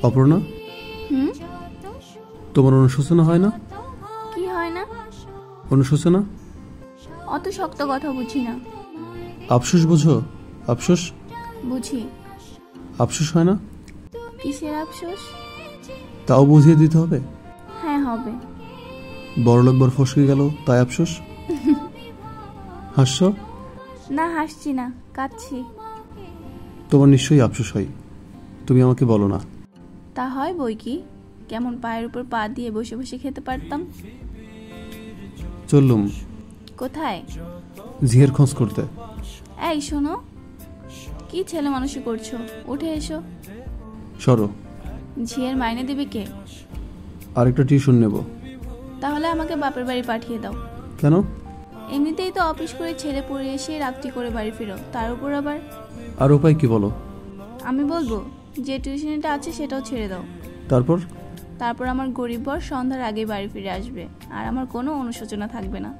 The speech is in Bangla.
অপর্ণা, হুম, তোমার অনুশোচনা হয় না? কি হয় না? অনুশোচনা? অত শক্ত কথা বুঝি না। আফসোস বোঝো? আফসোস? বুঝি। আফসোস হয় না? কিসের আফসোস? তাও বুঝিয়ে দিতে হবে? হ্যাঁ, হবে। বড়লোক বর ফসকে গেল তাই আফসোস? হাসছো? না, হাসছি না, কাঁদছি। তোমার নিশ্চয়ই আফসোস হয়, তুমি আমাকে বলো না। তা হয় বই কি, কেমন পায়ের উপর পা দিয়ে বসে বসে খেতে পারতাম। চললুম। কোথায়? ঝিয়ের খোঁজ করতে। এই শোনো, কি ছেলে মানুষই করছো, উঠে এসো। সরো। ঝিয়ের মাইনে দেবে কে? আরেকটা টিউশন নেব। তাহলে আমাকে বাপের বাড়ি পাঠিয়ে দাও। কেন? এমনিতেই তো অফিস করে ছেড়ে পড়ে এসে রাত্রি করে বাড়ি ফিরো, তার উপর আবার। আর উপায় কি বলো? আমি বলবো যে টিউশনিটা আছে সেটাও ছেড়ে দাও। তারপর? তারপর আমার গরিব বর সন্ধ্যার আগে বাড়ি ফিরে আসবে, আর আমার কোনো অনুশোচনা থাকবে না।